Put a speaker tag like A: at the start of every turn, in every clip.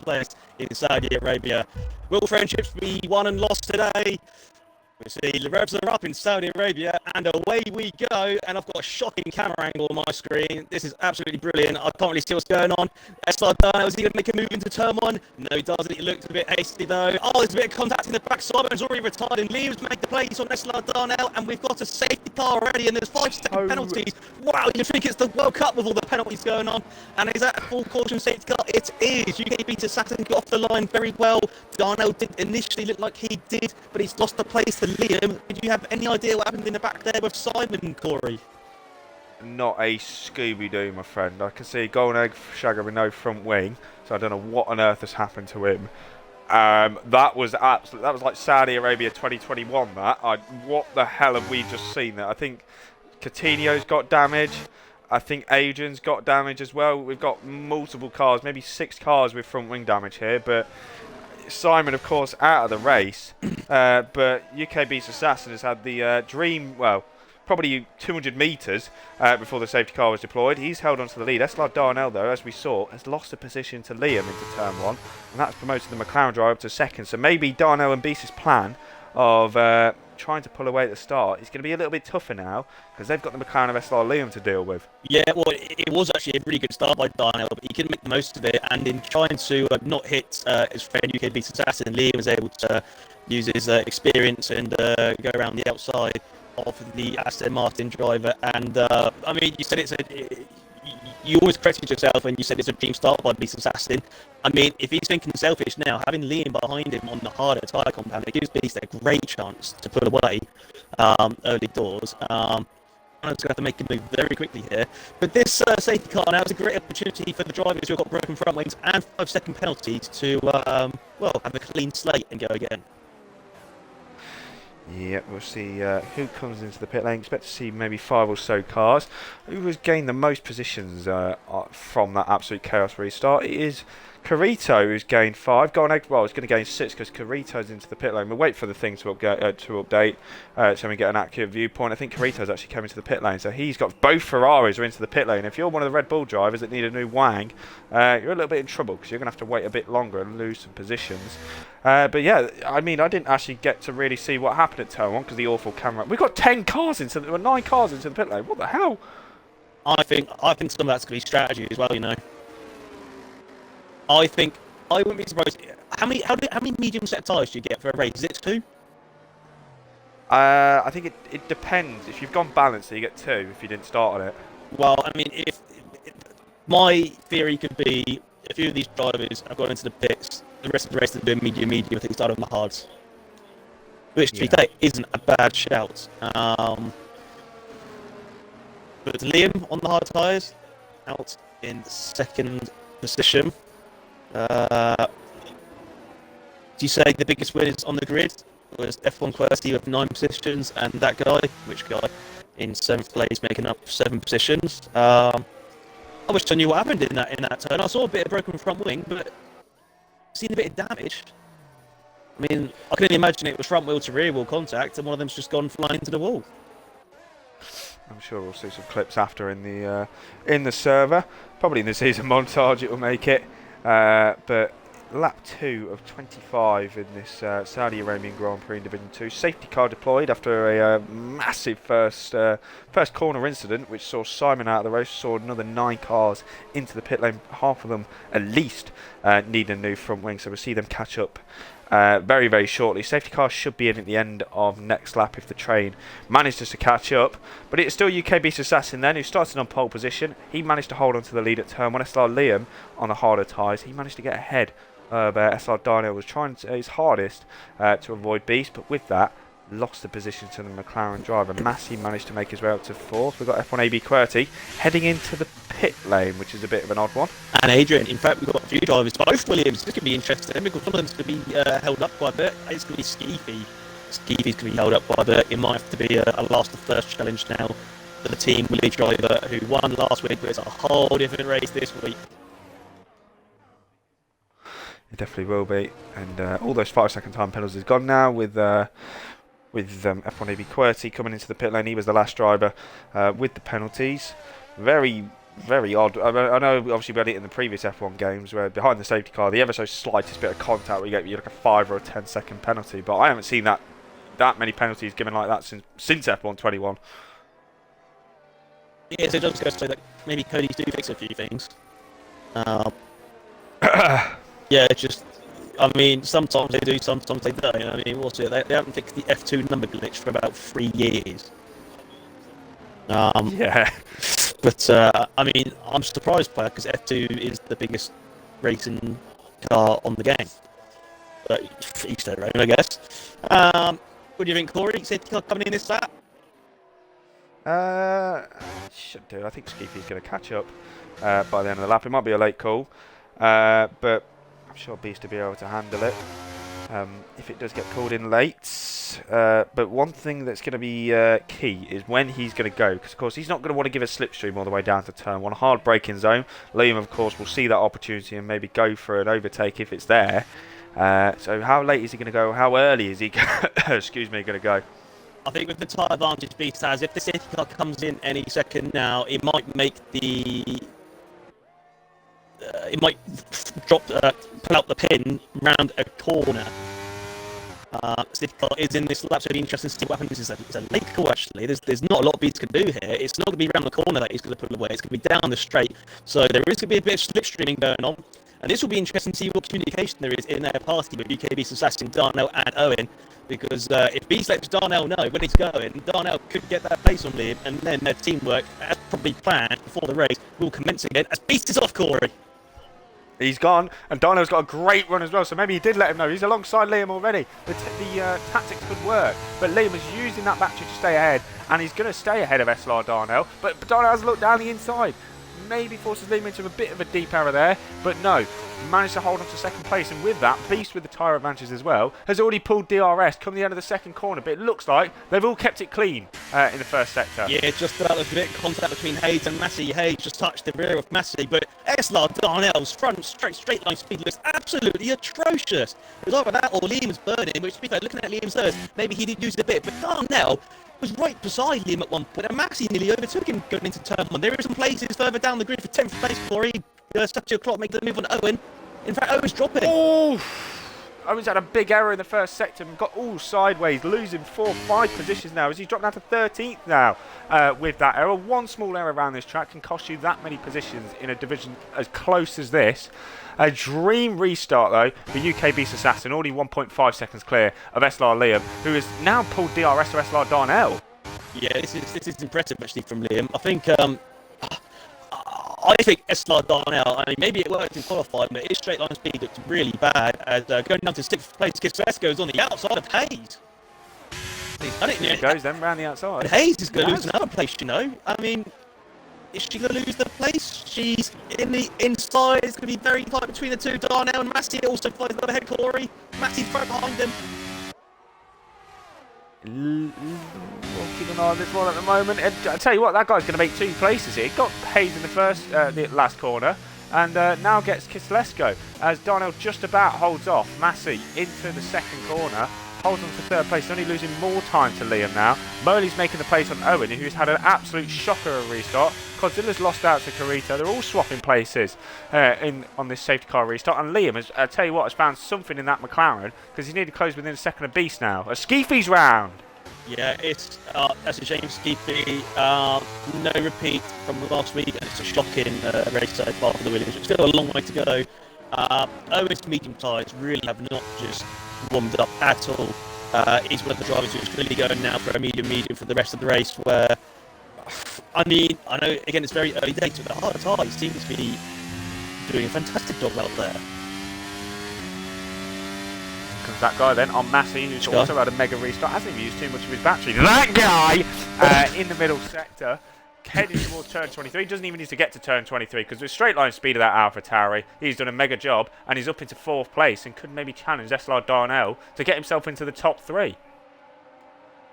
A: place in Saudi Arabia. Will friendships be won and lost today? We see the revs are up in Saudi Arabia, and away we go. And I've got a shocking camera angle on my screen. This is absolutely brilliant. I can't really see what's going on. SLR1, is he going to make a move into turn one? No, he doesn't. He looked a bit hasty, though. Oh, there's a bit of contact in the back. Simon's already retired, and Liam's made the place on SLR1 now, and we've got a safety car already, and there's 5-second penalties. Wow, you think it's the World Cup with all the penalties going on? And is that a full caution safety car? It is. UK beat Assassin, got off the line very well. Darnell did initially look like he did, but he's lost the place to Liam. Did you have any idea what happened in the back there with Simon, Corey?
B: Not a Scooby-Doo, my friend. I can see Golden Egg Shagger with no front wing, so I don't know what on earth has happened to him. That was absolute. That was like Saudi Arabia 2021. What the hell have we just seen there? I think Coutinho's got damage. I think Adrian's got damage as well. We've got multiple cars, maybe 6 cars with front wing damage here, but Simon, of course, out of the race, but UK Beast Assassin has had the dream, well, probably 200 metres before the safety car was deployed. He's held on to the lead. SLR Darnell, though, as we saw, has lost a position to Liam into turn 1, and that's promoted the McLaren driver to second. So maybe Darnell and Beast's plan of trying to pull away at the start is going to be a little bit tougher now, because they've got the McLaren of SLR Liam to deal with.
A: Yeah, well, it was actually a really good start by Darnell, but he couldn't make the most of it, and in trying to not hit his friend UK Beast Assassin, Liam was able to use his experience and go around the outside of the Aston Martin driver. And I mean, you said you always corrected yourself when you said it's a team start by Beast Assassin. I mean, if he's thinking selfish now, having Liam behind him on the harder tyre compound, it gives Beast a great chance to put away early doors. I'm going to have to make a move very quickly here. But this safety car now is a great opportunity for the drivers who have got broken front wings and 5-second penalties to, well, have a clean slate and go again.
B: Yeah, we'll see who comes into the pit lane. Expect to see maybe 5 or so cars. Who has gained the most positions from that absolute chaos restart? It is Carito, who's gained 5. Well, it's going to gain 6 because Carito's into the pit lane. We'll wait for the thing to update so we get an accurate viewpoint. I think Carito's actually coming to the pit lane, so he's got both Ferraris are into the pit lane. If you're one of the Red Bull drivers that need a new wang, you're a little bit in trouble because you're going to have to wait a bit longer and lose some positions. But yeah, I mean, I didn't actually get to really see what happened at turn 1 because the awful camera. We've got 9 cars into the pit lane. What the hell?
A: I think some of that's going to be strategy as well, you know. I wouldn't be surprised. How many medium set tyres do you get for a race? Is it 2?
B: I think it depends. If you've gone balanced, you get 2 if you didn't start on it.
A: Well, I mean, if my theory could be a few of these drivers have gone into the pits, the rest of the race are doing medium, I think start on the hards. Which, to be fair, isn't a bad shout. But Liam on the hard tyres, out in 2nd position. Do you say the biggest winners on the grid was F1 QWERTY with 9 positions, and that guy, which guy, in 7th place, making up 7 positions? I wish I knew what happened in that turn. I saw a bit of broken front wing, but seen a bit of damage. I mean, I can only imagine it was front wheel to rear wheel contact, and one of them's just gone flying into the wall.
B: I'm sure we'll see some clips after in the server. Probably in the season montage it will make it. But lap 2 of 25 in this Saudi Arabian Grand Prix in Division 2. Safety car deployed after a massive first corner incident, which saw Simon out of the race, saw another 9 cars into the pit lane. Half of them, at least, need a new front wing, so we'll see them catch up very, very shortly. Safety car should be in at the end of next lap if the train manages to catch up. But it's still UK Beast Assassin then, who started on pole position. He managed to hold on to the lead at turn 1. SLR Liam on the harder tyres. He managed to get ahead. SLR Darnell was trying his hardest to avoid Beast, but with that, lost the position to the McLaren driver. Massey managed to make his way up to 4th. We've got F1 AB QWERTY heading into the pit lane, which is a bit of an odd one.
A: And Adrian, in fact, we've got a few drivers, both Williams. This could be interesting because one of them's going to be held up quite a bit. It's going to be Skeefy. Skeefy's going to be held up quite a bit. It might have to be a last of first challenge now for the team Willie driver who won last week, but it's a whole different race this week.
B: It definitely will be. And all those 5-second time penalties gone now with F1 AB QWERTY coming into the pit lane. He was the last driver with the penalties. Very very odd. I know obviously we had it in the previous F1 games where behind the safety car, the ever so slightest bit of contact, you get like a 5 or a 10-second penalty. But I haven't seen that many penalties given like that since F1 21.
A: Yeah, so it does go to say that maybe Cody's do fix a few things. Yeah, it's just, I mean, sometimes they do, sometimes they don't. I mean, also, they haven't fixed the F2 number glitch for about 3 years.
B: Yeah.
A: But, I mean, I'm surprised by that because F2 is the biggest racing car on the game. But each their own, I guess. What do you think, Corey? Safety car coming in this lap?
B: Should do. I think Skeefy's going to catch up by the end of the lap. It might be a late call, but I'm sure Beast will be able to handle it if it does get called in late. But one thing that's going to be key is when he's going to go, because of course he's not going to want to give a slipstream all the way down to turn one. Hard braking zone. Liam, of course, will see that opportunity and maybe go for an overtake if it's there. So how late is he going to go? How early is he going to go?
A: I think with the tyre advantage Beast has, if the safety car comes in any second now, it might make the... it might pull out the pin round a corner. Safety car is in this lap, so it'll be interesting to see what happens. It's a late call, actually. There's not a lot Beast can do here. It's not going to be round the corner that he's going to pull away. It's going to be down the straight. So there is going to be a bit of slipstreaming going on. And this will be interesting to see what communication there is in their party with UK Beast assassin Darnell and Owen. Because if Beast lets Darnell know when he's going, Darnell could get that place on Liam, and then their teamwork, as probably planned before the race, will commence again as Beast is off, Corey.
B: He's gone, and Darnell's got a great run as well, so maybe he did let him know. He's alongside Liam already. The tactics could work, but Liam is using that battery to stay ahead, and he's going to stay ahead of SLR Darnell, but Darnell has looked down the inside. Maybe forces Liam into a bit of a deep error there, but no, managed to hold on to second place, and with that, Beast with the tyre advantage as well, has already pulled DRS come the end of the second corner, but it looks like they've all kept it clean in the first sector.
A: Yeah, just about a bit of contact between Hayes and Massey. Hayes just touched the rear of Massey, but SLR Darnell's front straight line speed looks absolutely atrocious. It was either that or Liam's burning, which to be fair, looking at Liam's third, maybe he did use it a bit, but Darnell was right beside Liam at one point, and Massey nearly overtook him going into turn one. There are some places further down the grid for 10th place, Corey. Stuck to your clock, make the move on Owen. In fact, Owen's dropping.
B: Oh! Owen's had a big error in the first sector and got all sideways, losing 4-5 positions now as he's dropped down to 13th now with that error. One small error around this track can cost you that many positions in a division as close as this. A dream restart though for UK Beast Assassin, already 1.5 seconds clear of SLR Liam, who has now pulled DRS to SLR Darnell.
A: Yeah, this is impressive actually from Liam. I think SLR Darnell, I mean, maybe it worked in qualifying, but his straight line speed looked really bad. As going down to 6th place, Kislesko's on the outside of Hayes. He's done it.
B: There he goes then, round the outside.
A: But Hayes is going to lose another place, you know. I mean, is she going to lose the place? She's in the inside. It's going to be very tight between the two. Darnell and Massey also flies the ahead, Corey. Massey's right behind him.
B: Keep an eye on this one at the moment. And I tell you what, that guy's going to make 2 places here. Got Hayes in the last corner, and now gets Kislesko as Darnell just about holds off Massey into the second corner. Holds on to 3rd place, only losing more time to Liam now. Murley's making the place on Owen, who's had an absolute shocker of restart. Godzilla's lost out to Carita. They're all swapping places on this safety car restart. And Liam, I tell you what, has found something in that McLaren because he's nearly closed within a second of Beast now. A Skeefy's round.
A: Yeah, that's a shame, Skeefy. No repeat from last week, and it's a shocking race so far for the Williams. It's still a long way to go. Owen's medium tyres really have not just warmed up at all. He's one of the drivers who's clearly going now for a medium for the rest of the race, where, I mean, I know, again, it's very early days, but the hard tyres seem to be doing a fantastic job out there.
B: Comes that guy then on Massey, who's also had a mega restart. Hasn't even used too much of his battery. That guy in the middle sector, heading towards turn 23. Doesn't even need to get to turn 23 because with straight line speed of that AlphaTauri, he's done a mega job and he's up into 4th place and could maybe challenge SLR Darnell to get himself into the top 3.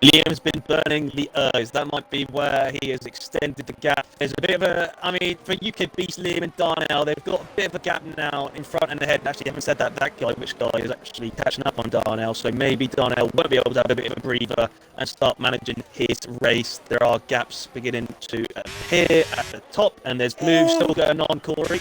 A: Liam's been burning the Urs. That might be where he has extended the gap. There's a bit of a, I mean, for UK beast Liam and Darnell, they've got a bit of a gap now in front and ahead. Actually, having said that, that guy, which guy is actually catching up on Darnell, so maybe Darnell won't be able to have a bit of a breather and start managing his race. There are gaps beginning to appear at the top, and there's moves still going on, Corey.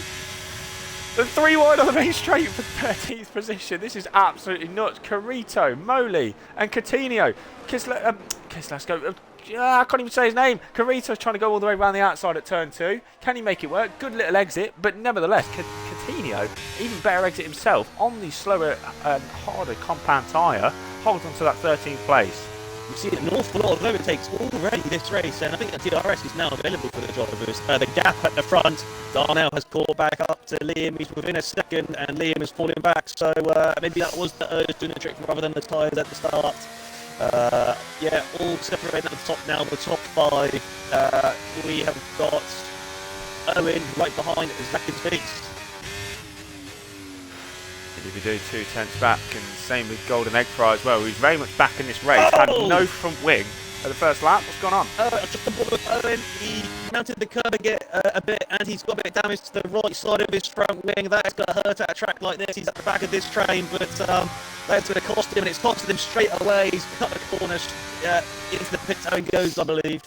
B: The 3 wide on the main straight for 13th position. This is absolutely nuts. Carito, Moli, and Coutinho. Kislesko. I can't even say his name. Carito's trying to go all the way around the outside at turn 2. Can he make it work? Good little exit, but nevertheless, Coutinho, even better exit himself on the slower and harder compound tyre, holds on to that 13th place.
A: We've seen an awful lot of overtakes already this race, and I think the DRS is now available for the drivers. The gap at the front, Darnell has caught back up to Liam. He's within a second, and Liam is falling back. So maybe that was the Urs doing the trick rather than the tyres at the start. Yeah, all separated at the top now, the top 5. We have got Owen right behind Zacky's Beast.
B: If you do 2 tenths back, and same with Golden Egg Fry as well, who's very much back in this race. Had no front wing at the first lap. What's going on?
A: Just on board with Owen, he mounted the curb a bit, and he's got a bit of damage to the right side of his front wing. That's going to hurt at a track like this. He's at the back of this train, but that's going to cost him, and it's costed him straight away. He's cut the corner into the pits. How he goes, I believe.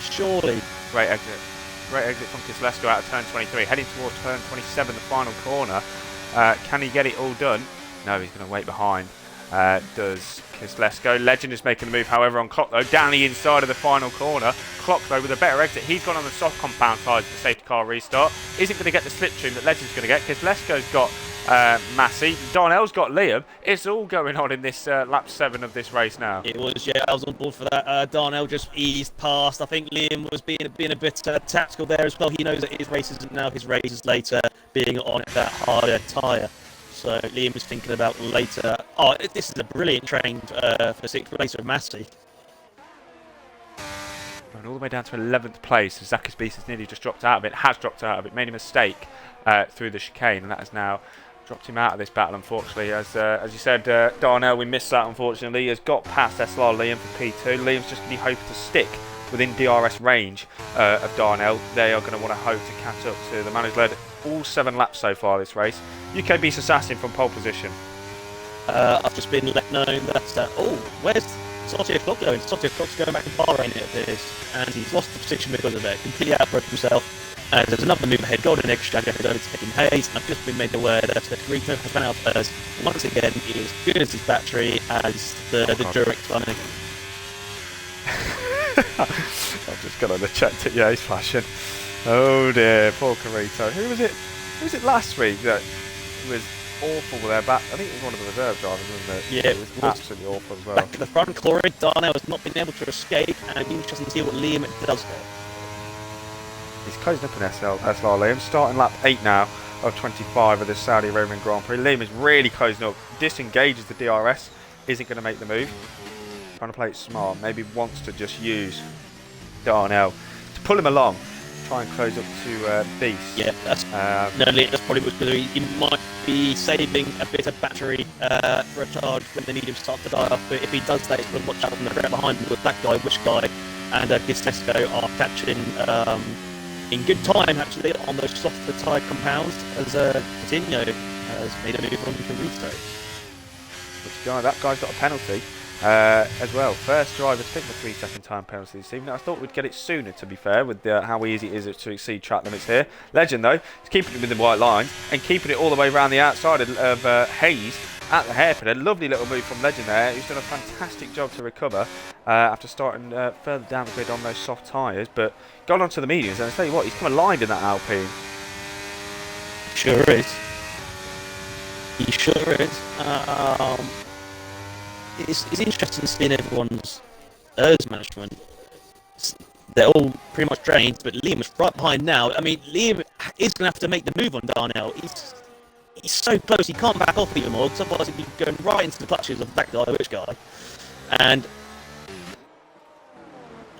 A: Surely.
B: Great exit. Great exit from Kislesko out of turn 23, heading towards turn 27, the final corner. Can he get it all done? No, he's going to wait behind. Does Kislesko. Legend is making the move, however, on Clock, though. Down the inside of the final corner. Clock, though, with a better exit. He's gone on the soft compound tyres for the safety car restart. Isn't going to get the slipstream that Legend's going to get. Kislesko's got Massey. Darnell's got Liam. It's all going on in this lap 7 of this race now.
A: It was, yeah, I was on board for that. Darnell just eased past. I think Liam was being a bit tactical there as well. He knows that his race isn't now, his race is later, being on that harder tyre. So Liam was thinking about later. Oh, this is a brilliant train for 6th place of Massey.
B: Going all the way down to 11th place. Zakis Beast has nearly just dropped out of it. Has dropped out of it. Made a mistake through the chicane, and that has now dropped him out of this battle, unfortunately. As you said, Darnell, we missed that, unfortunately. He has got past SLR Liam for P2. Liam's just going to be hoping to stick within DRS range of Darnell. They are going to want to hope to catch up to the man who's led all 7 laps so far this race. UK Beast Assassin from pole position.
A: I've just been let know that, where's Sautia Clock going? Sautia Clock's going back to Bahrain, it appears, and he's lost the position because of it, completely outbroke himself. And there's another move ahead. Golden Egg Stranger has overtaken Hayes, and I've just been made aware that the Carito has run out first. Once again, he is as good as his battery as the Durek running.
B: I've just got on the checked it, yeah, he's flashing. Oh dear, poor Carito. Who was it last week that was awful with their back? I think it was one of the reserve drivers, wasn't it?
A: Yeah,
B: it was absolutely awful as well.
A: Back at the front, Corey, Darnell has not been able to escape, and it'd be interesting to see what Liam does there.
B: He's closing up in SLR Liam, starting lap 8 now of 25 of the Saudi Arabian Grand Prix. Liam is really closing up, disengages the DRS, isn't going to make the move. Trying to play it smart, maybe wants to just use Darnell to pull him along, try and close up to Beast.
A: Yeah, that's probably because he might be saving a bit of battery for a charge when they need him to start to die off. But if he does that, he's going to watch out from the rear behind him with that guy, which guy, and Gisesco are catching in good time actually on those softer tyre compounds as Coutinho has made a move on Carito.
B: That guy's got a penalty as well. First driver to pick the 3-second time penalty this evening. I thought we'd get it sooner, to be fair, with how easy it is to exceed track limits here. Legend, though, is keeping it within the white lines and keeping it all the way around the outside of Hayes at the hairpin. A lovely little move from Legend there, who's done a fantastic job to recover after starting further down the grid on those soft tyres, but got onto the mediums, and I tell you what, he's come aligned in that Alpine.
A: Sure is. He sure is. It's interesting seeing everyone's Urs management. They're all pretty much drained, but Liam is right behind now. I mean, Liam is going to have to make the move on Darnell. He's so close, he can't back off anymore, because otherwise he'd be going right into the clutches of that guy, which guy. And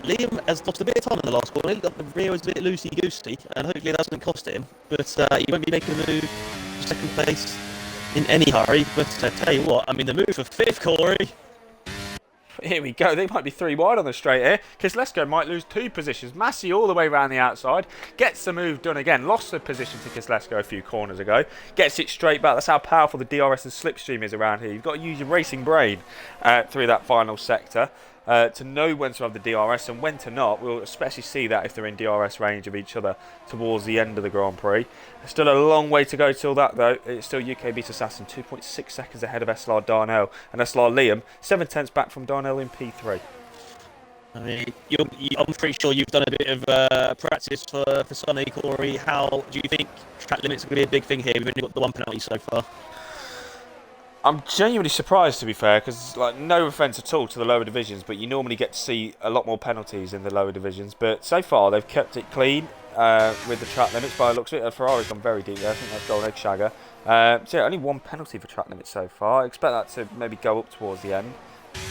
A: Liam has lost a bit of time in the last corner. The rear was a bit loosey-goosey, and hopefully that doesn't cost him. But he won't be making a move to second place in any hurry. But I tell you what, I mean, the move for 5th, Corey.
B: Here we go. They might be 3 wide on the straight here. Kislesko might lose 2 positions. Massey all the way around the outside. Gets the move done again. Lost the position to Kislesko a few corners ago. Gets it straight back. That's how powerful the DRS and slipstream is around here. You've got to use your racing brain through that final sector. To know when to have the DRS and when to not. We'll especially see that if they're in DRS range of each other towards the end of the Grand Prix. There's still a long way to go till that though. It's still UK Beat Assassin 2.6 seconds ahead of SLR Darnell and SLR Liam 7/10 back from Darnell in P3.
A: I mean, I'm pretty sure you've done a bit of practice for Sonny, Corey. How do you think track limits are going to be a big thing here? We've only got the 1 penalty so far.
B: I'm genuinely surprised, to be fair, because like no offence at all to the lower divisions, but you normally get to see a lot more penalties in the lower divisions. But so far, they've kept it clean with the track limits. By the looks of it, Ferrari's gone very deep there. I think that's Golden Egg Shagger. So yeah, only 1 penalty for track limits so far. I expect that to maybe go up towards the end.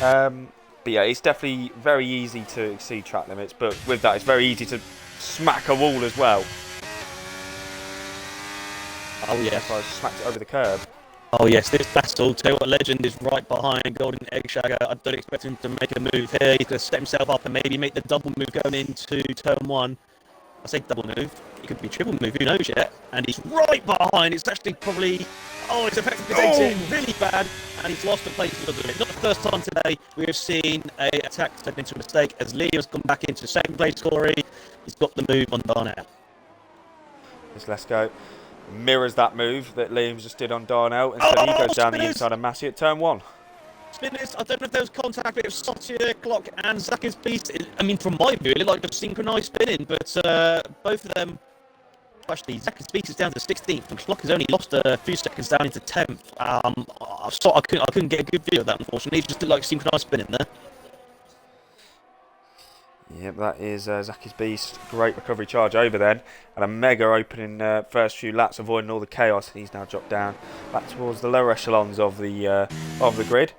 B: But yeah, it's definitely very easy to exceed track limits. But with that, it's very easy to smack a wall as well.
A: Oh yeah,
B: so I smacked it over the curb.
A: Oh yes, this battle, Taylor Legend is right behind Golden Egg Shagger. I don't expect him to make a move here. He's going to set himself up and maybe make the double move going into turn 1. I say double move, it could be triple move, who knows yet. And he's right behind, it's actually probably, it's effectively it really bad. And he's lost the place a little bit. Not the first time today we have seen a attack turn into a mistake as Liam's come back into second place, Corey. He's got the move on Darnell.
B: Let's go. Mirrors that move that Liam just did on Darnell. Instead, he goes down the inside of Massey at turn 1.
A: Spinners, I don't know if there was contact with Sotia, Clock and Zakis Beast. I mean, from my view, it looked like a synchronised spinning, but both of them... Actually, Zakis Beast is down to 16th, and Clock has only lost a few seconds down into 10th. I couldn't get a good view of that, unfortunately. It just looked like synchronised spinning there.
B: Yep, that is Zakis Beast. Great recovery charge over then. And a mega opening first few laps, avoiding all the chaos. And he's now dropped down back towards the lower echelons of the grid.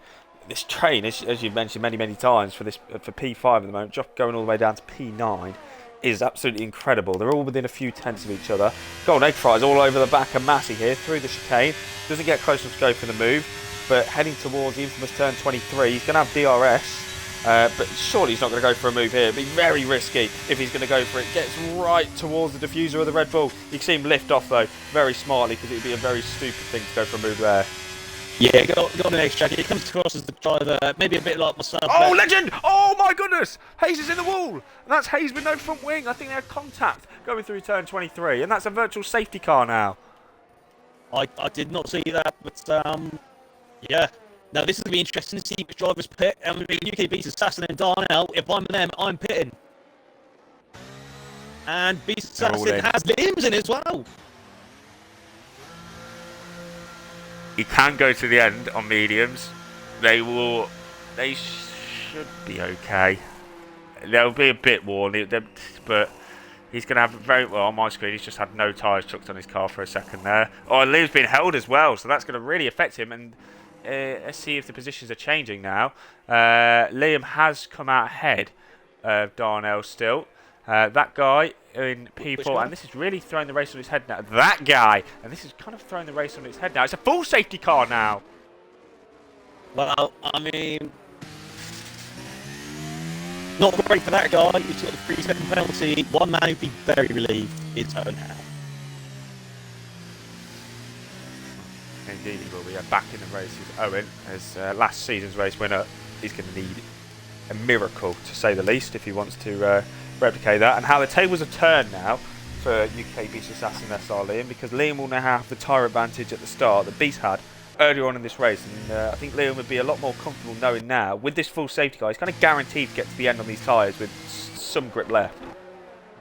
B: This train, as you've mentioned many times, for P5 at the moment, going all the way down to P9, is absolutely incredible. They're all within a few tenths of each other. Golden Egg Fries all over the back of Massey here, through the chicane. Doesn't get close enough to go for the move, but heading towards the infamous turn 23. He's going to have DRS. But surely he's not going to go for a move here. It'd be very risky if he's going to go for it. Gets right towards the diffuser of the Red Bull. You can see him lift off though, very smartly, because it would be a very stupid thing to go for a move there.
A: Yeah, got an extra. He comes across as the driver, maybe a bit like myself.
B: Oh, Legend! Oh my goodness! Hayes is in the wall! And that's Hayes with no front wing. I think they had contact going through turn 23. And that's a virtual safety car now.
A: I did not see that, but yeah. Now, this is going to be interesting to see which drivers pit. I mean, UK Beast Assassin and Darnell. If I'm them, I'm pitting. And Beast Assassin has Liam's in as well.
B: He can go to the end on mediums. They should be okay. They'll be a bit worn, but he's going to have very well on my screen. He's just had no tyres chucked on his car for a second there. Oh, and Liam's been held as well, so that's going to really affect him. And let's see if the positions are changing now. Liam has come out ahead of Darnell still. That guy in P4, and this is really throwing the race on his head now. That guy, and this is kind of throwing the race on its head now. It's a full safety car now.
A: Well, I mean, not great for that guy. He's got the 3-second penalty. One man who'd be very relieved is Owen Howe.
B: Indeed, he will be back in the race with Owen as last season's race winner. He's going to need a miracle, to say the least, if he wants to replicate that. And how the tables have turned now for UK Beast Assassin SR Liam, because Liam will now have the tyre advantage at the start that Beast had earlier on in this race. And I think Liam would be a lot more comfortable knowing now, with this full safety car, he's kind of guaranteed to get to the end on these tyres with some grip left.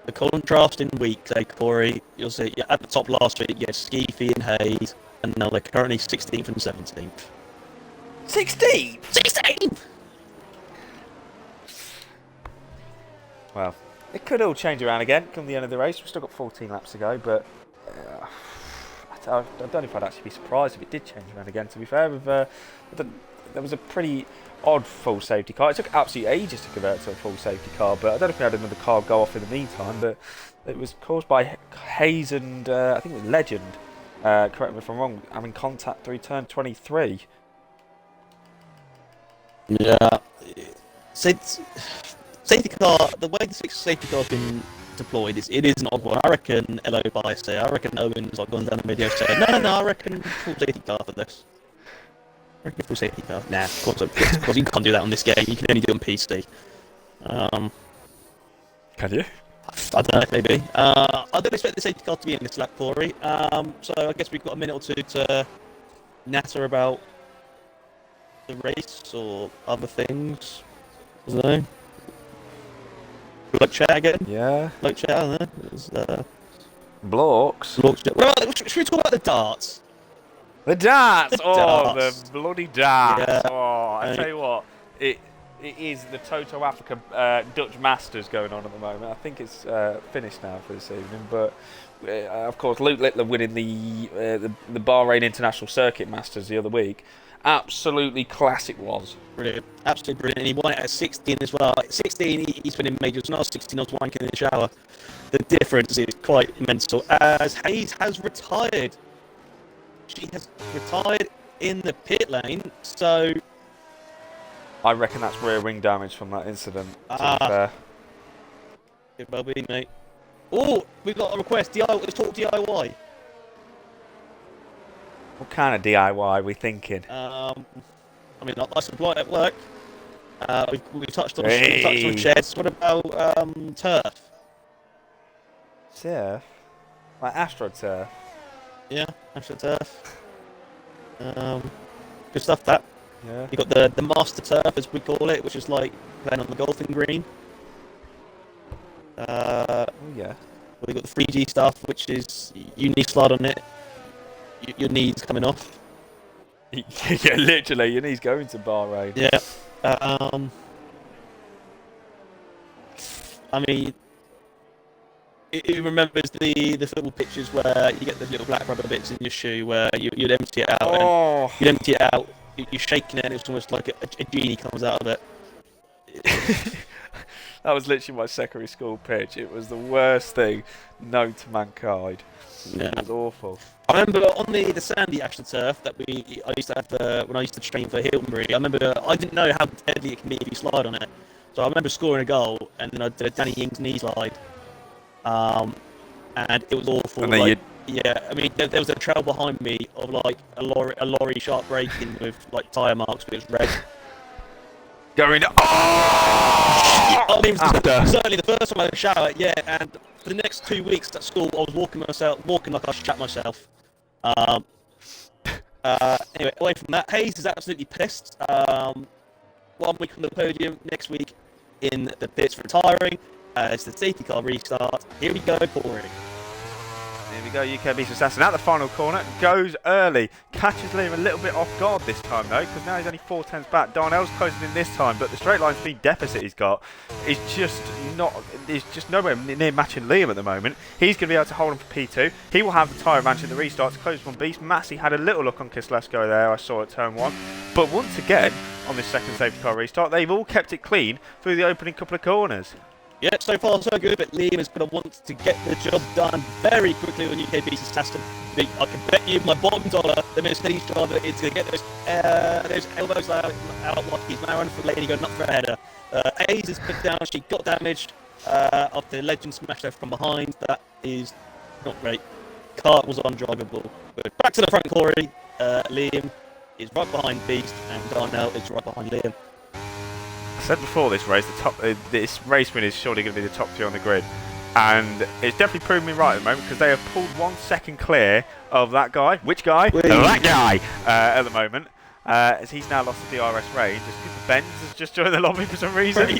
A: The contrasting week, Corey, you'll see at the top last week, you had Skeefy and Hayes, and now they're currently 16th and 17th.
B: 16th?
A: 16th!
B: Well, it could all change around again come the end of the race. We've still got 14 laps to go, but I don't know if I'd actually be surprised if it did change around again, to be fair. There was a pretty odd full safety car. It took absolutely ages to convert to a full safety car, but I don't know if we had another car go off in the meantime, but it was caused by Hayes and I think it was Legend, correct me if I'm wrong, having contact through turn 23.
A: Yeah, Safety car, the way the safety car's been deployed, it is an odd one. I reckon LO bias there. I reckon Owen's like gone down the video saying, no, I reckon full safety car for this. I reckon full safety car. Nah, of course you can't do that on this game. You can only do it on PC.
B: Can you?
A: I don't know, maybe. I don't expect the safety car to be in this lap, Corey. So I guess we've got a minute or two to natter about the race or other things. I don't know. Like chat again?
B: Yeah.
A: Like chat, I don't know. It's,
B: Blocks.
A: well, should we talk about the darts?
B: The darts!
A: The
B: darts. The bloody darts.
A: Yeah.
B: Oh, I tell you what, it is the Toto Africa Dutch Masters going on at the moment. I think it's finished now for this evening, but of course Luke Littler winning the Bahrain International Circuit Masters the other week. Absolutely classic was.
A: Brilliant. Absolutely brilliant. And he won it at 16 as well. At 16, he's winning majors. Now 16, I was wanking in the shower. The difference is quite mental. As Hayes has retired. She has retired in the pit lane, so...
B: I reckon that's rear wing damage from that incident, to be fair.
A: Could well be, mate. Oh, we've got a request. Let's talk DIY.
B: What kind of DIY are we thinking?
A: I mean, I supply at work. We've touched on sheds. What about turf?
B: Turf? Like AstroTurf?
A: Yeah, AstroTurf. Good stuff, that.
B: Yeah.
A: You got the master turf, as we call it, which is like playing on the golfing green.
B: Oh, yeah.
A: Well, you got the 3G stuff, which is you need to slide on it. Your knees coming off.
B: Yeah, literally, your knees going to Bahrain.
A: Yeah. I mean, it remembers the football pitches where you get the little black rubber bits in your shoe where you'd empty it out.
B: Oh.
A: And you'd empty it out. You're shaking it, and it's almost like a genie comes out of it.
B: That was literally my secondary school pitch. It was the worst thing known to mankind.
A: Yeah.
B: It was awful.
A: I remember on the sandy AstroTurf that I used to have when I used to train for Hiltonbury. I remember I didn't know how deadly it can be if you slide on it. So I remember scoring a goal, and then I did a Danny Ings knee slide, and it was awful.
B: And then
A: yeah, I mean there was a trail behind me of like a lorry sharp braking with like tyre marks, but it was red.
B: Going. Oh!
A: I mean, certainly the first time I had a shower, yeah, and for the next 2 weeks at school, I was walking like I shat myself. Anyway, away from that, Hayes is absolutely pissed. 1 week on the podium, next week in the pits retiring. It's the safety car restart. Here we go, Corey.
B: Here we go, UK beats Assassin at the final corner, goes early, catches Liam a little bit off guard this time though, because now he's only 4 tenths back. Darnell's closing in this time, but the straight line speed deficit he's got is just nowhere near matching Liam at the moment. He's going to be able to hold him for P2. He will have the tyre advantage at the restart to close one beast. Massey had a little look on Kislesko there, I saw at turn 1, but once again, on this second safety car restart, they've all kept it clean through the opening couple of corners.
A: Yeah, so far so good, but Liam is going to want to get the job done very quickly when UK beats Assassin. I can bet you my bottom dollar the Mercedes driver is going to get those elbows out like he's now running for the lady going up for a header. Hayes is put down, she got damaged after the Legend smashed her from behind. That is not great. Kart was undrivable. But back to the front, Corey. Liam is right behind Beast, and Darnell is right behind Liam.
B: I said before this race, this race win is surely going to be the top 3 on the grid, and it's definitely proven me right at the moment because they have pulled 1 second clear of that guy. Which guy? That guy at the moment, as he's now lost the DRS range. Benz has just joined the lobby for some reason.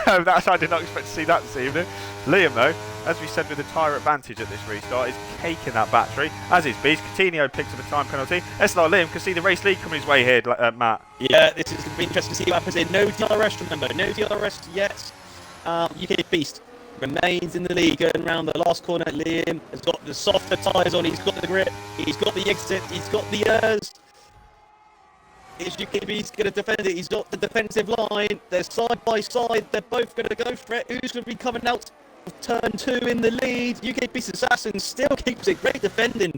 B: That's I did not expect to see that this evening. Liam though, as we said, with the tyre advantage at this restart, is caking that battery, as is Beast. Coutinho picks up a time penalty. SLR Liam can see the race lead coming his way here, Matt.
A: Yeah, this is going to be interesting to see what happens here. No DRS, remember, no DRS yet. UK Beast remains in the lead, going around the last corner. Liam has got the softer tyres on, he's got the grip, he's got the exit, he's got the airs. Is UK Beast going to defend it? He's got the defensive line, they're side by side, they're both going to go for it. Who's going to be coming out of turn 2 in the lead? UK Beast Assassin still keeps it, great defending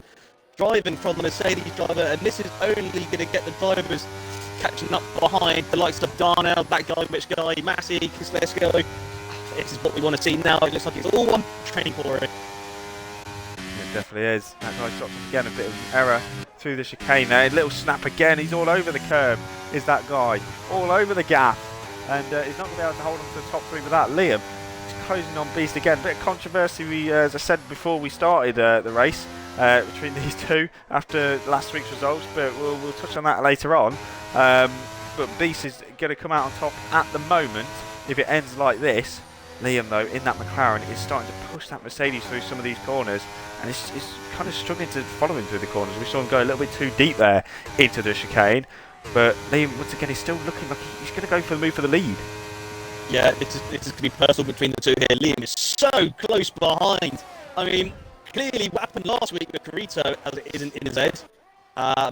A: driving from the Mercedes driver, and this is only going to get the drivers catching up behind the likes of Darnell, that guy, which guy, Massey, Kislesko. This is what we want to see now. It looks like it's all one training for it.
B: It definitely is. That guy's dropped again a bit of an error through the chicane there. A little snap again. He's all over the curb, is that guy. All over the gap. And he's not going to be able to hold on to the top three with that. Liam is closing on Beast again. A bit of controversy, as I said before we started the race, between these two after last week's results. But we'll touch on that later on. But Beast is going to come out on top at the moment if it ends like this. Liam, though, in that McLaren, is starting to push that Mercedes through some of these corners, and it's kind of struggling to follow him through the corners. We saw him go a little bit too deep there into the chicane, but Liam, once again, is still looking like he's going to go for the move for the lead.
A: Yeah, this is going to be personal between the two here. Liam is so close behind. I mean, clearly what happened last week with Carito, as it isn't in his head,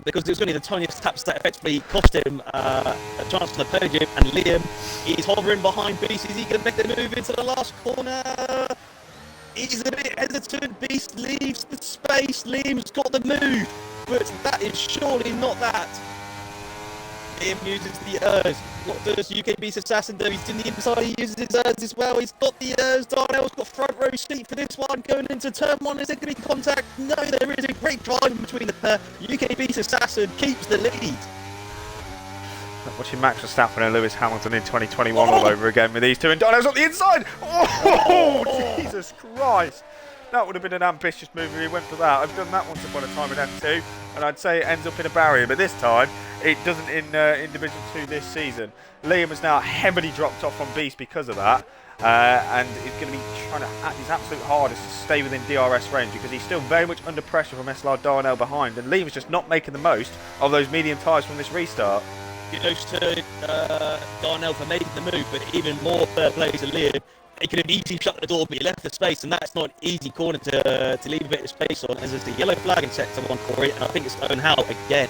A: because it was only the tiniest taps that effectively cost him a chance on the podium, and Liam is hovering behind Beast. Is he going to make the move into the last corner? He's a bit hesitant. Beast leaves the space. Liam's got the move, but that is surely not that. Liam uses the ERS. What does UKB's Assassin do? He's in the inside, he uses his ERS as well. He's got the ERS. Darnell's got front row seat for this one. Going into turn one, is there going to be contact? No, there is a great drive between the pair. UKB's Assassin keeps the lead.
B: Watching Max Verstappen and Lewis Hamilton in 2021 all over again with these two, and Darnell's on the inside. Oh, Jesus Christ. That would have been an ambitious move if he went for that. I've done that once upon a time in F2, and I'd say it ends up in a barrier, but this time it doesn't in Division 2 this season. Liam has now heavily dropped off from Beast because of that, and he's going to be trying to act his absolute hardest to stay within DRS range, because he's still very much under pressure from SLR Darnell behind, and Liam's just not making the most of those medium tyres from this restart.
A: Kudos to Darnell for making the move, but even more fair play to Liam. He could have easily shut the door, but he left the space, and that's not an easy corner to leave a bit of space on. As there's the yellow flag in sector one for it, and I think it's Owen Howe again.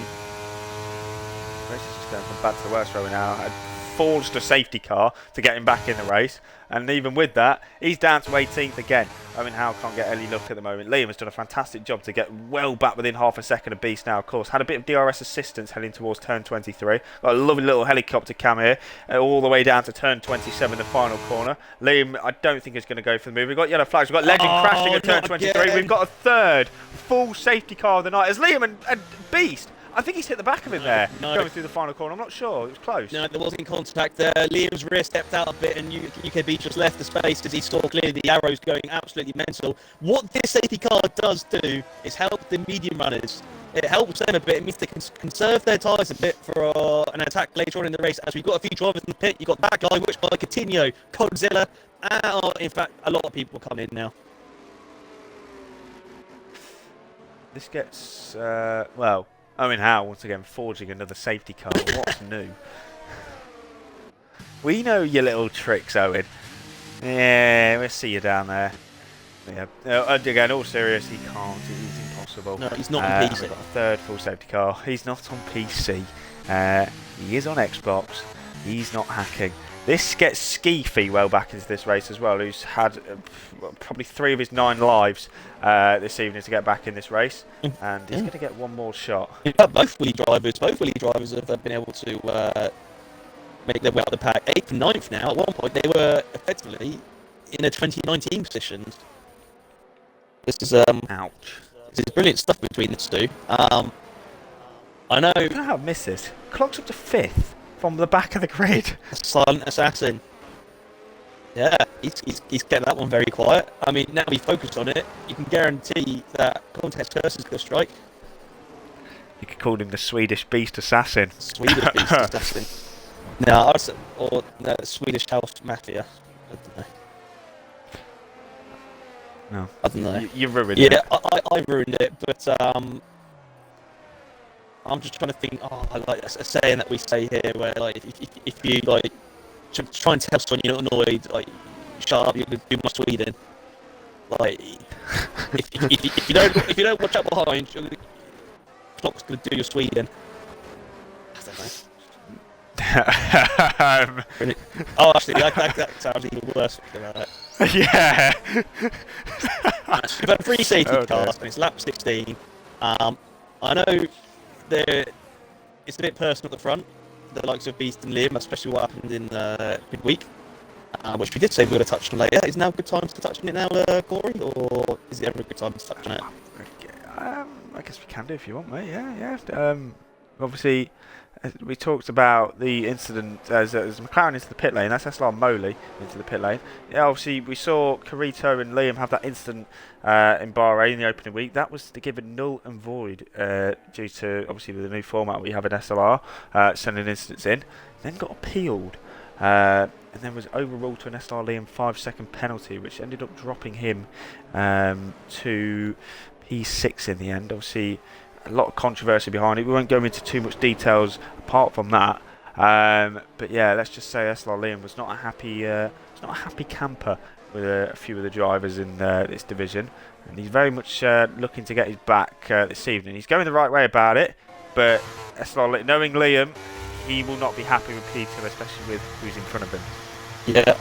B: Race is just going from bad to worse right now. Had forged a safety car to get him back in the race, and even with that, he's down to 18th again. Owen Howe can't get any luck at the moment. Liam has done a fantastic job to get well back within half a second of Beast now, of course. Had a bit of DRS assistance heading towards turn 23. Got a lovely little helicopter cam here, all the way down to turn 27, the final corner. Liam, I don't think is going to go for the move. We've got yellow flags. We've got Legend crashing at turn 23. Again. We've got a third full safety car of the night as Liam and Beast. I think he's hit the back of him there, going through the final corner. I'm not sure. It was close. No,
A: there wasn't contact there. Liam's rear stepped out a bit, and UKB just left the space as he saw clearly the arrows going absolutely mental. What this safety car does do is help the medium runners. It helps them a bit. It means they can conserve their tyres a bit for an attack later on in the race. As we've got a few drivers in the pit, you've got that guy, which by Coutinho, Godzilla, in fact, a lot of people come in now.
B: This gets, well, Owen Howe once again forging another safety car. What's new? We know your little tricks, Owen. Yeah, we'll see you down there. Yeah. Again, all serious, he can't. It is impossible.
A: No, he's not on PC.
B: We've got a third full safety car. He's not on PC. He is on Xbox. He's not hacking. This gets Skeefy well back into this race as well, who's had probably 3 of his 9 lives this evening to get back in this race, and he's going to get one more shot.
A: Both Willy drivers have been able to make their way out of the pack. 8th and 9th now. At one point, they were effectively in the 2019 positions. This is
B: ouch.
A: This is brilliant stuff between the two. I know.
B: You know how I miss this. Clocks up to 5th. From the back of the grid.
A: Silent Assassin. Yeah, he's kept that one very quiet. I mean, now we focused on it, you can guarantee that Contest Curse is going to strike.
B: You could call him the Swedish Beast Assassin.
A: Swedish Beast Assassin. No, or no, Swedish House Mafia. I don't know.
B: No.
A: I don't know.
B: You ruined it.
A: Yeah, I ruined it, but I'm just trying to think. I like a saying that we say here, where like if you like try and tell someone you're not annoyed, like shut up, you're going to do my Sweden. Like if you don't watch out behind, clock's going to do your Sweden. I don't know. Oh, actually, that sounds even worse.
B: Yeah.
A: We've had 3 safety cars, and it's lap 16. I know it's a bit personal at the front, the likes of Beast and Liam, especially what happened in midweek, which we did say we were going to touch on later. Is now a good time to touch on it now, Corey, or is it ever a good time to touch on it?
B: I guess we can do if you want, mate. Yeah. Obviously, we talked about the incident as McLaren into the pit lane. That's SLR Moley into the pit lane. Yeah, obviously we saw Carito and Liam have that incident in Bahrain in the opening week. That was to give it null and void due to obviously the new format we have in SLR, sending incidents in. Then got appealed. And then was overruled to an SLR Liam 5-second penalty, which ended up dropping him to P6 in the end. Obviously, a lot of controversy behind it. We won't go into too much details apart from that. But yeah, let's just say SLR Liam was not a happy camper with a few of the drivers in this division, and he's very much looking to get his back this evening. He's going the right way about it, but SLR, knowing Liam, he will not be happy with P2, especially with who's in front of him.
A: Yeah,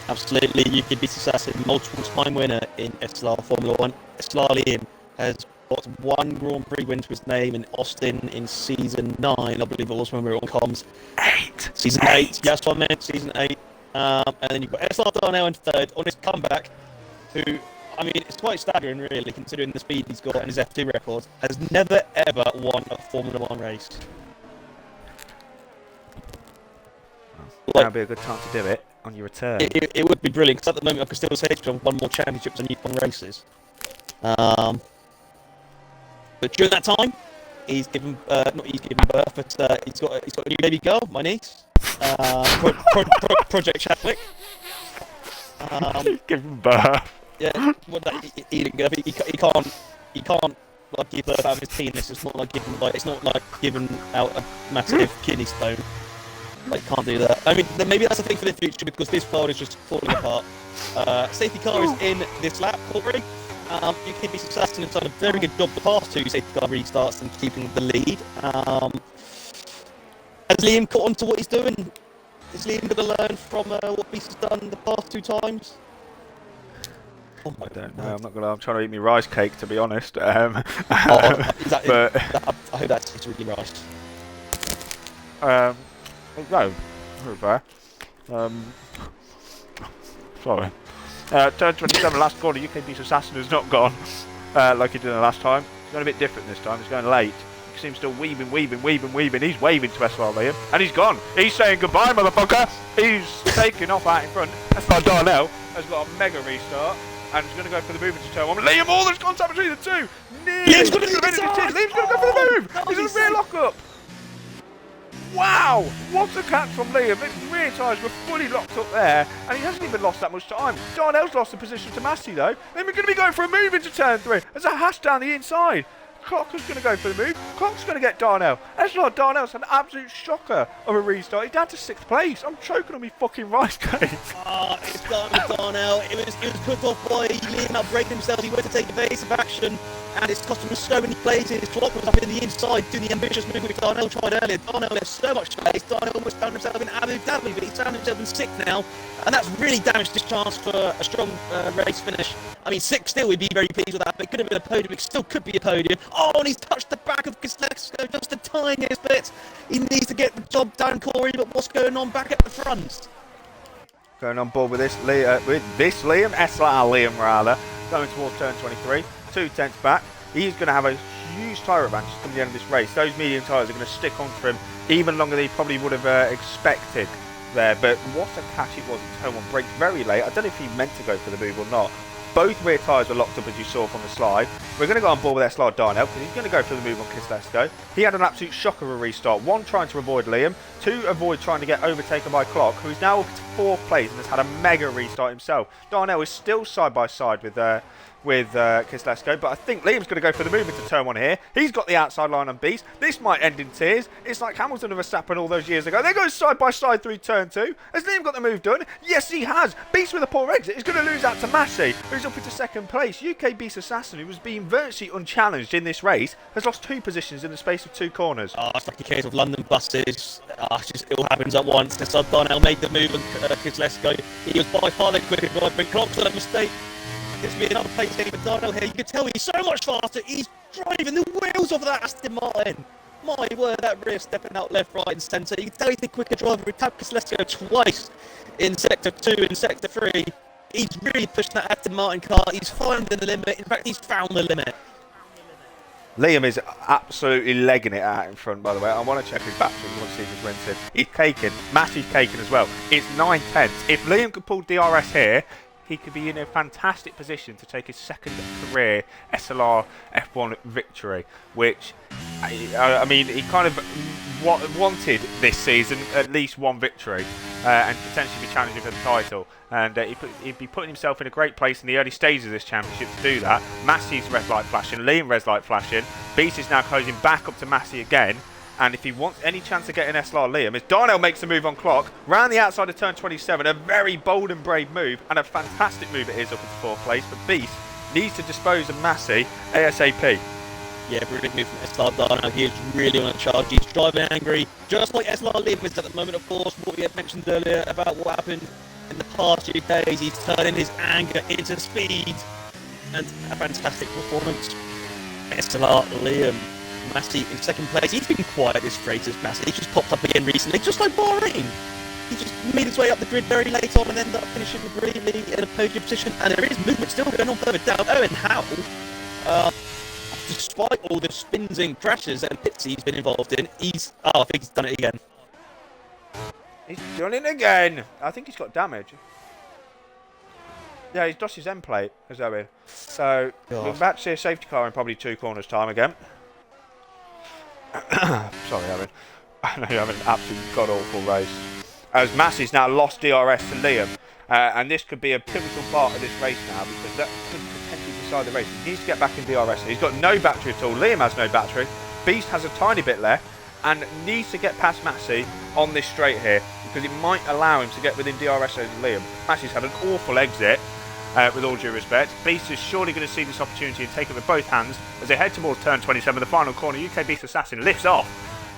A: absolutely. UK Beast Assassin, multiple time winner in SLR Formula 1. SLR Liam has got one Grand Prix win to his name in Austin in season 9, I believe it was when we were on comms.
B: 8.
A: Season 8, yes, I meant season 8. And then you've got SLR Darnell in third on his comeback, who, I mean, it's quite staggering really, considering the speed he's got and his F2 record, has never ever won a Formula 1 race.
B: Well, that'd be a good time to do it on your return.
A: It would be brilliant, because at the moment I can still say he's won more championships than you've won races. But during that time, he's given birth, but he's got a new baby girl, my niece, Project Chadwick.
B: Giving birth.
A: Yeah, he didn't go. He can't like give birth out of his penis. It's not like giving out a massive kidney stone. Like, can't do that. I mean, maybe that's a thing for the future, because this world is just falling apart. Safety car is in this lap, Corey. UK Beast Assassin has done a very good job the past 2 safety car restarts and keeping the lead. Has Liam caught on to what he's doing? Is Liam going to learn from what Beast has done the past 2 times?
B: Oh I don't know. I'm trying to eat my rice cake, to be honest. But
A: I hope that's really rice.
B: No, very fair. Sorry. Turn 27, last corner. UK Beast Assassin has not gone like he did the last time. He's going a bit different this time. He's going late. You can see him still weaving. He's waving to SLR Liam, and he's gone. He's saying goodbye, motherfucker. He's taking off out in front. SLR Darnell has got a mega restart, and he's going to go for the move into turn 1. Liam, all there's contact between the two. Liam's going to go for the move. He's in a rear lock-up. Wow! What a catch from Liam. His rear tyres were fully locked up there, and he hasn't even lost that much time. Darnell's lost the position to Massey though. Then we're going to be going for a move into turn 3. There's a hash down the inside. Clock was going to go for the move. Clock's going to get Darnell. SLR Darnell's an absolute shocker of a restart. He's down to 6th place. I'm choking on me fucking rice cake.
A: It's gone with Darnell. It was put off by Liam outbreaking himself. He went to take evasive action, and it's cost him so many places. His clock was up in the inside doing the ambitious move which Darnell tried earlier. Darnell left so much space. Darnell almost found himself in Abu Dhabi, but he's found himself in 6th now, and that's really damaged his chance for a strong race finish. I mean, 6th still, we'd be very pleased with that, but it could have been a podium. It still could be a podium. Oh, and he's touched the back of Kislesko just the tiniest bit. He needs to get the job done, Corey, but what's going on back at the front?
B: Going on board with this Liam, SLR Liam rather, going towards turn 23, 2 tenths back. He's going to have a huge tyre advantage come the end of this race. Those medium tyres are going to stick on for him even longer than he probably would have expected there. But what a catch it was in turn 1. Braked very late. I don't know if he meant to go for the move or not. Both rear tyres were locked up, as you saw from the slide. We're going to go on board with SLR Darnell because he's going to go for the move on Kislesko. He had an absolute shocker of a restart. 1, trying to avoid Liam. 2, avoid trying to get overtaken by Clock, who's now up to 4th place and has had a mega restart himself. Darnell is still side by side with Kislesko, but I think Liam's going to go for the move into turn 1 here. He's got the outside line on Beast. This might end in tears. It's like Hamilton and Verstappen all those years ago. They go side by side through turn 2. Has Liam got the move done? Yes, he has. Beast with a poor exit is going to lose out to Massey, who's up into 2nd place. UK Beast Assassin, who was being virtually unchallenged in this race, has lost 2 positions in the space of 2 corners.
A: It's like a case of London buses. It all happens at once. Darnell made the move on Kislesko. He was by far the quicker driver, but Clock's done a mistake. Gives me another place game with Darnell here. You can tell he's so much faster. He's driving the wheels off that Aston Martin. My word, that rear stepping out left, right and centre. You can tell he's the quicker driver. He tapped Celestio twice in Sector 2 and Sector 3. He's really pushed that Aston Martin car. He's finding the limit. In fact, he's found the limit.
B: Liam is absolutely legging it out in front, by the way. I want to check his battery. I want to see if he's rinsing. He's caking. Massey's caking as well. It's 9/10. If Liam could pull DRS here, he could be in a fantastic position to take his second career SLRF1 victory, which, I mean, he kind of wanted this season at least one victory and potentially be challenging for the title. And he'd be putting himself in a great place in the early stages of this championship to do that. Massey's red light flashing, Liam red light flashing. Beast is now closing back up to Massey again. And if he wants any chance of getting SLR Liam, as Darnell makes the move on clock, round the outside of turn 27, a very bold and brave move, and a fantastic move it is up into fourth place. But Beast needs to dispose of Massey ASAP.
A: Yeah, brilliant move from SLR Darnell. He is really on a charge. He's driving angry, just like SLR Liam is at the moment, of course. What we had mentioned earlier about what happened in the past few days, he's turning his anger into speed. And a fantastic performance. SLR Liam. Massey in second place. He's been quiet this race as Massey. He just popped up again recently, just like Bahrain. He just made his way up the grid very late on and ended up finishing brilliantly in a podium position. And there is movement still going on further down. Owen Howell, despite all the spins and crashes and pits he's been involved in, I think he's done it again.
B: He's done it again. I think he's got damage. Yeah, he's lost his end plate, as Owen. So, we're about to see a safety car in probably 2 corners time again. Sorry, Owen. I know you have an absolute god-awful race. As Massey's now lost DRS to Liam. And this could be a pivotal part of this race now, because that could potentially decide the race. He needs to get back in DRS. He's got no battery at all. Liam has no battery. Beast has a tiny bit left and needs to get past Massey on this straight here, because it might allow him to get within DRS over Liam. Massey's had an awful exit. With all due respect, Beast is surely going to see this opportunity and take it with both hands as they head towards turn 27, the final corner. UK Beast Assassin lifts off,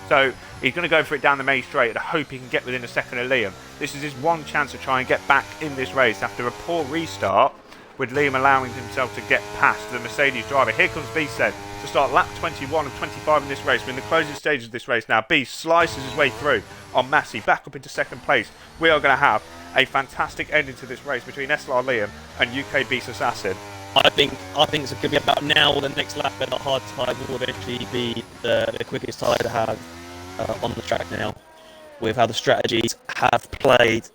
B: so he's going to go for it down the main straight and hope he can get within a second of Liam. This is his one chance to try and get back in this race after a poor restart, with Liam allowing himself to get past the Mercedes driver. Here comes Beast then to start lap 21 of 25 in this race. We're in the closing stages of this race now. Beast slices his way through on Massey, back up into second place. We are going to have a fantastic ending to this race between SLR Liam and UK Beast Assassin.
A: I think it's going to be about now or the next lap, but the hard tire will eventually be the quickest tire to have on the track now, with how the strategies have played.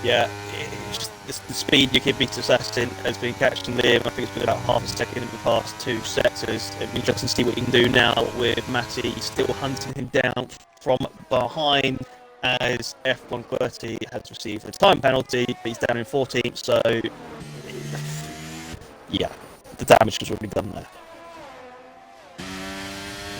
A: Yeah, it's just the speed UK Beast Assassin has been catching Liam. I think it's been about half a second in the past 2 sectors. It'd be interesting to see what he can do now with Massey still hunting him down from behind, as F130 has received a time penalty, but he's down in 14th, so yeah, the damage was already done there.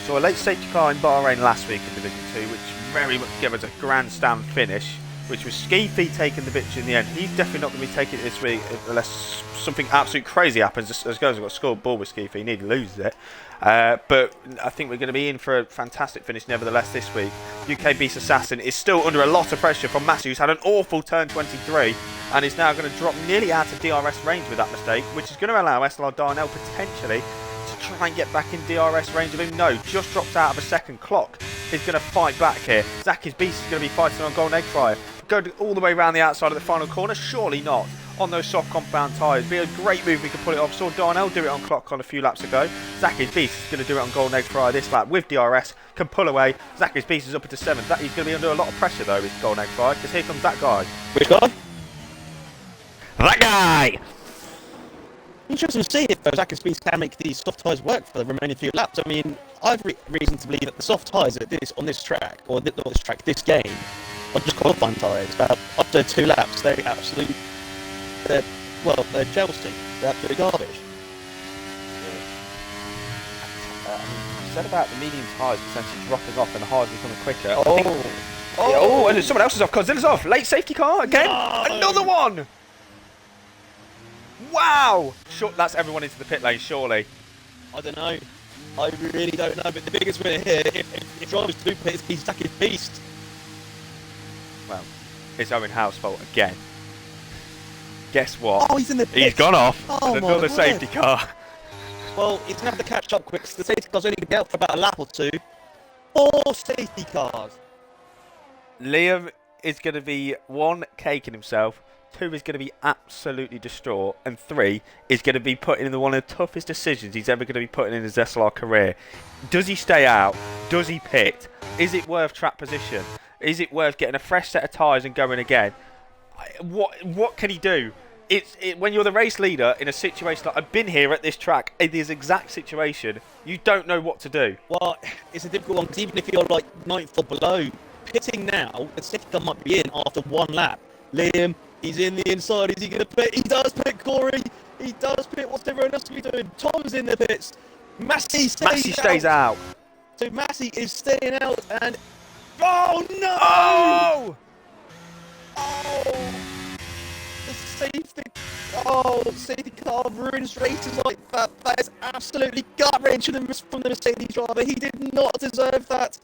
B: So a late safety car in Bahrain last week in Division 2, which very much gave us a grandstand finish, which was Skeefy taking the victory in the end. He's definitely not going to be taking it this week unless something absolute crazy happens. As goes, I've got scored ball with Skeefy, he nearly loses it. But I think we're going to be in for a fantastic finish nevertheless this week. UK Beast Assassin is still under a lot of pressure from Massey, who's had an awful turn 23 and is now going to drop nearly out of DRS range with that mistake, which is going to allow SLR Darnell potentially to try and get back in DRS range of him. No, just drops out of a second. Clock is going to fight back here. Zacky's Beast is going to be fighting on Golden Egg Fryer. Go all the way around the outside of the final corner? Surely not. On those soft compound tyres. Be a great move, we could pull it off. Saw Darnell do it on Clock on a few laps ago. Zacky's Beast is going to do it on Golden Egg Fryer this lap with DRS. Can pull away. Zacky's Beast is up into 7th. He's going to be under a lot of pressure though with Golden Egg Fryer, because here comes that guy.
A: Which guy?
B: That guy!
A: Interesting to see if Zacky's Beast can make these soft tyres work for the remaining few laps. I mean, I've reason to believe that the soft tyres on this track, or not this track, this game, are just qualifying tyres. About after 2 laps, they're Chelsea. They're absolutely garbage.
B: You said about the medium tyres potentially dropping off and the hards becoming quicker.
A: Oh,
B: and someone else is off. Godzilla's off. Late safety car again. No. Another one. Wow. Sure, that's everyone into the pit lane, surely.
A: I don't know. I really don't know. But the biggest winner here, if drivers do pit, is Zacky's Beast.
B: Well, it's Owen Howe's fault again. guess what?
A: Oh, he's in the pit.
B: He's gone off.
A: Oh,
B: and
A: my
B: another
A: word.
B: safety car.
A: Well, he's going to have to catch up quick, 'cause the safety car's only going to be out for about a lap or two. 4 safety cars.
B: Liam is going to be 1, caking himself. 2 is going to be absolutely distraught, and 3 is going to be putting in one of the toughest decisions he's ever going to be putting in his SLR career. Does he stay out? Does he pit? Is it worth track position? Is it worth getting a fresh set of tyres and going again? What can he do? When you're the race leader in a situation like I've been here at this track in this exact situation, you don't know what to do.
A: Well, it's a difficult one, because even if you're like 9th or below, pitting now, the safety car might be in after 1 lap. Liam, he's in the inside. Is he going to pit? He does pit, Corey. He does pit. What's everyone else to be doing? Tom's in the pits. Massey stays
B: out.
A: So Massey is staying out, and oh no!
B: Oh!
A: Oh! The safety car ruins races like that. That is absolutely gut-wrenching from the Mercedes driver. He did not deserve that.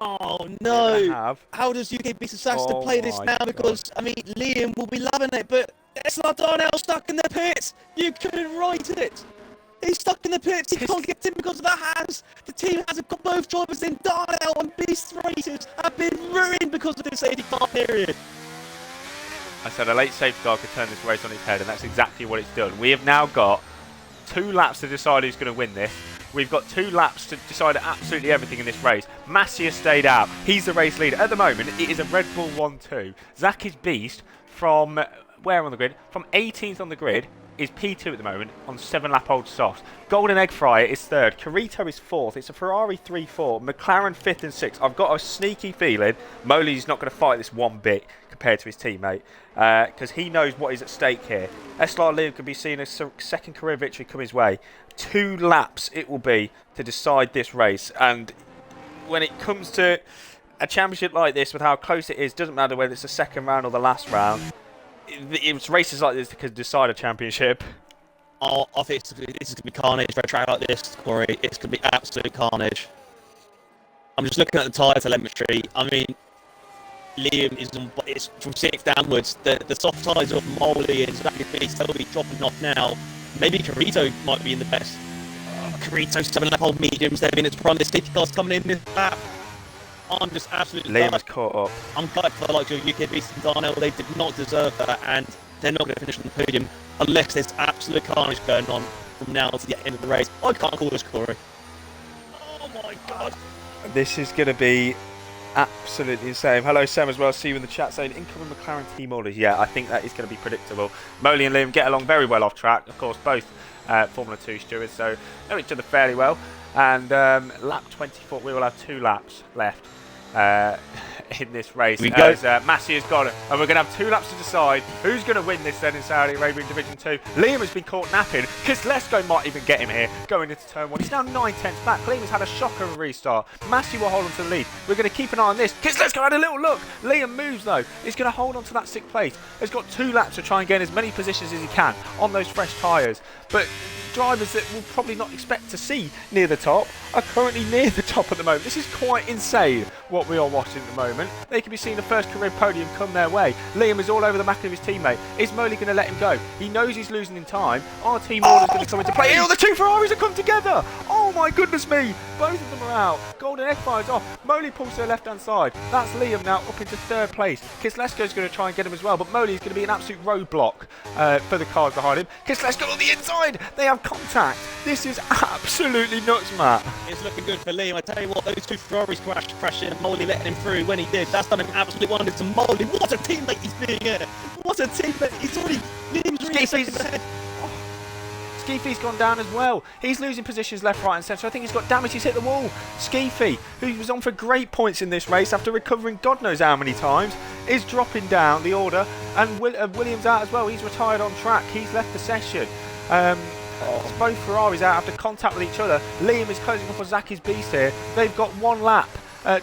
A: Oh no! How does UK Beast Assassin to play this now? Because I mean, Liam will be loving it, but SLR Darnell stuck in the pits. You couldn't write it. He's stuck in the pits. He can't get in because of the hands. The team hasn't got both drivers in. Darnell and Beast races have been ruined because of this safety car period.
B: I said a late safety car could turn this race on its head, and that's exactly what it's done. We have now got 2 laps to decide who's going to win this. We've got 2 laps to decide absolutely everything in this race. Massey has stayed out. He's the race leader. At the moment, it is a Red Bull 1-2. Zach is Beast from, where on the grid? From 18th on the grid is P2 at the moment on 7-lap-old softs. Golden Egg Fryer is 3rd. Carito is 4th. It's a Ferrari 3-4. McLaren 5th and 6th. I've got a sneaky feeling Moley's not going to fight this one bit compared to his teammate, because he knows what is at stake here. SLR Liam could be seeing a second career victory come his way. 2 laps it will be to decide this race, and when it comes to a championship like this, with how close it is, doesn't matter whether it's the second round or the last round. It's races like this that could decide a championship.
A: Oh, I think this is going to be carnage for a track like this, Corey. It's going to be absolute carnage. I'm just looking at the tyre telemetry. I mean, Liam is it's from 6th downwards. The soft tyres of Moley and Zach Beast will be dropping off now. Maybe Carito might be in the best. Carito 7-lap-old mediums. They've been at the prime. The safety cars coming in this lap. I'm just absolutely
B: Liam has caught up.
A: I'm glad for the likes of UK Beast and Darnell. They did not deserve that, and they're not going to finish on the podium unless there's absolute carnage going on from now to the end of the race. I can't call this, Corey. Oh my God.
B: This is going to be absolutely insane. Hello, Sam, as well. See you in the chat saying incoming McLaren team orders. Yeah, I think that is going to be predictable. Moley and Liam get along very well off track. Of course, both Formula 2 stewards, so know each other fairly well. And lap 24, we will have 2 laps left in this race. As Massey has got it, and we're going to have 2 laps to decide who's going to win this then in Saudi Arabia in Division 2. Liam has been caught napping. Kislesko might even get him here going into turn 1. He's now 9/10 back. Liam has had a shocker of a restart. Massey will hold on to the lead. We're going to keep an eye on this. Kislesko had a little look. Liam moves though. He's going to hold on to that 6th place. He's got 2 laps to try and gain as many positions as he can on those fresh tyres. But drivers that we'll probably not expect to see near the top are currently near the top at the moment. This is quite insane what we are watching at the moment. They could be seeing the first career podium come their way. Liam is all over the back of his teammate. Is Moley going to let him go? He knows he's losing in time. Our team order is going to come into play. Oh, the 2 Ferraris have come together. Oh my goodness me. Both of them are out. Golden Egg Fire's off. Moley pulls to the left-hand side. That's Liam now up into 3rd place. Kislesko's going to try and get him as well, but Moley's going to be an absolute roadblock for the cars behind him. Kislesko on the inside. They have contact. This is absolutely nuts, Matt.
A: It's looking good for Liam. I tell you what, those 2 Ferraris crashing and Moley letting him through when he did. That's done him absolute wonders to Moley. What a teammate he's being here. What a teammate. He's already... Liam's really second ahead.
B: Skeefy's gone down as well. He's losing positions left, right and centre. I think he's got damage. He's hit the wall. Skeefy, who was on for great points in this race after recovering God knows how many times, is dropping down the order. And Williams out as well. He's retired on track. He's left the session. Both Ferraris out after contact with each other. Liam is closing up on Zaki's Beast here. They've got 1 lap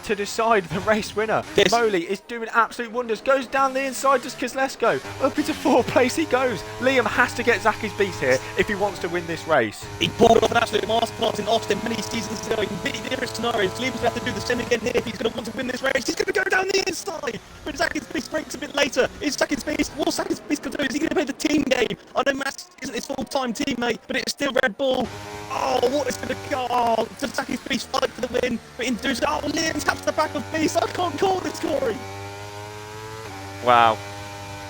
B: to decide the race winner. Moley is doing absolute wonders. Goes down the inside, does Kislesko. Up into 4th place he goes. Liam has to get Zacky's beat here if he wants to win this race.
A: He pulled off an absolute masterclass in Austin many seasons ago in many different scenarios. Liam's going to have to do the same again here if he's going to want to win this race. He's going to go down the inside. But Zacky's beast breaks a bit later. Is Zacky's beast? What Zacky's beast going to do? Is he going to play the team game? I know Mass isn't his full-time teammate, but it's still Red Bull. Oh, what is going to go? Oh, does Zacky's beast fight for the win? But in doing so, oh, Liam taps the back of beast. I can't call this, Corey.
B: Wow.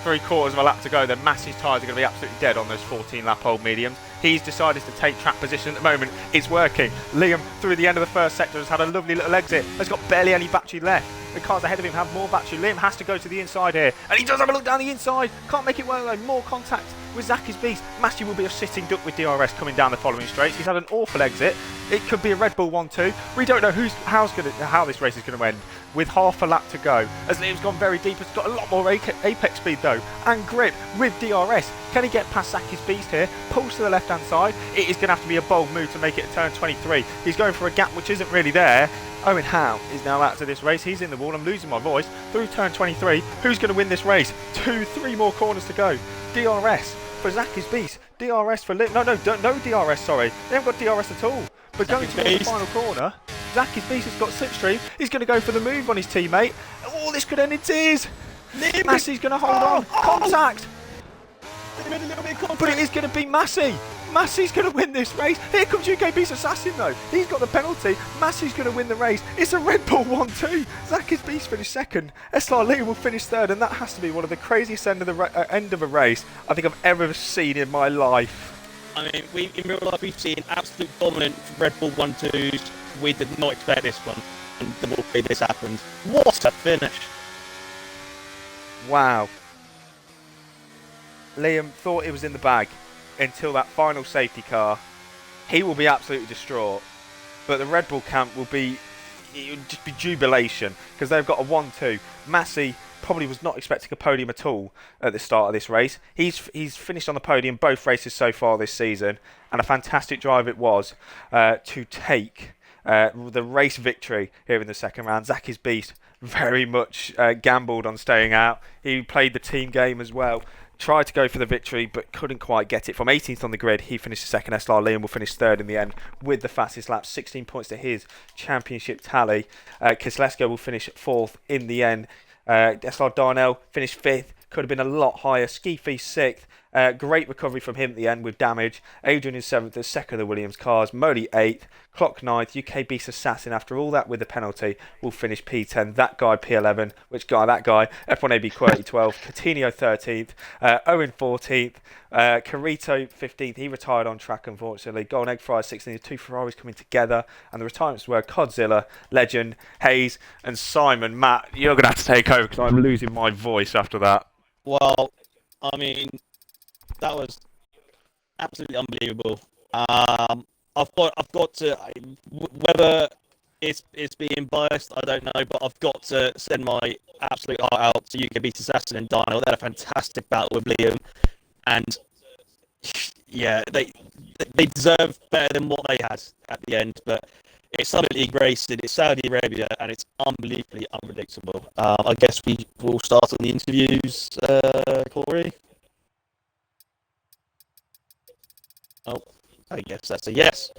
B: 3/4 of a lap to go, then Massey's tyres are going to be absolutely dead on those 14-lap old mediums. He's decided to take track position at the moment. It's working. Liam, through the end of the first sector, has had a lovely little exit. Has got barely any battery left. The cars ahead of him have more battery. Liam has to go to the inside here. And he does have a look down the inside. Can't make it work though. More contact with Zacky's beast. Massey will be a sitting duck with DRS coming down the following straights. He's had an awful exit. It could be a Red Bull 1-2. We don't know how this race is going to end with half a lap to go. As Liam's gone very deep, it's got a lot more apex speed though, and grip with DRS. Can he get past Zacky's beast here? Pulls to the left hand side. It is going to have to be a bold move to make it to turn 23. He's going for a gap which isn't really there. Owen Howe is now out of this race. He's in the wall. I'm losing my voice. Through turn 23. Who's going to win this race? 3 more corners to go. DRS for Zacky's beast. DRS for Liam. No DRS, sorry. They haven't got DRS at all. But going towards the final corner, Zacky's beast has got slipstream. He's going to go for the move on his teammate. Oh, this could end in tears. Massey's going to hold on. Contact. But it is going to be Massey. Massey's going to win this race. Here comes UKB's Assassin though. He's got the penalty. Massey's going to win the race. It's a Red Bull 1-2. Zacky's beast finished second. SLR Lee will finish third, and that has to be one of the craziest end of a race I think I've ever seen in my life.
A: I mean, in real life we've seen absolute dominant Red Bull 1-2s. We did not expect this one, and the way this happened. What a finish!
B: Wow. Liam thought it was in the bag until that final safety car. He will be absolutely distraught, but the Red Bull camp it would just be jubilation because they've got a 1-2. Massey probably was not expecting a podium at all at the start of this race. He's finished on the podium both races so far this season, and a fantastic drive it was to take the race victory here in the second round. Zacky's beast very much gambled on staying out. He played the team game as well. Tried to go for the victory, but couldn't quite get it. From 18th on the grid, he finished second. SLR Liam will finish third in the end with the fastest lap, 16 points to his championship tally. Kislesko will finish fourth in the end. SLR Darnell finished fifth. Could have been a lot higher. Ski Feast sixth. Great recovery from him at the end with damage. Adrian is seventh, as second of the Williams cars. Modi eighth. Clock ninth. UK Beast Assassin, after all that with the penalty, will finish P10. That guy P11. That guy? F1AB Quirty 12th. Coutinho 13th. Owen 14th. Carito 15th. He retired on track, unfortunately. Golden Egg Fryer 16th. The two Ferraris coming together. And the retirements were Codzilla, Legend, Hayes, and Simon. Matt, you're going to have to take over because I'm losing my voice after that.
A: Well, I mean, that was absolutely unbelievable. I've got to, whether it's being biased, I don't know, but I've got to send my absolute heart out to UK Beast Assassin and Dino. They had a fantastic battle with Liam, and yeah, they deserve better than what they had at the end. But it's Sunday League racing, it's Saudi Arabia, and it's unbelievably unpredictable. I guess we will start on the interviews, Corey. Oh, I guess that's a yes.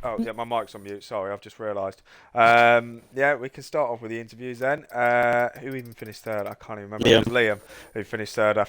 B: Oh, yeah, my mic's on mute. Sorry, I've just realised. Yeah, we can start off with the interviews then. Who even finished third? I can't even remember.
A: Liam.
B: It was Liam who finished third after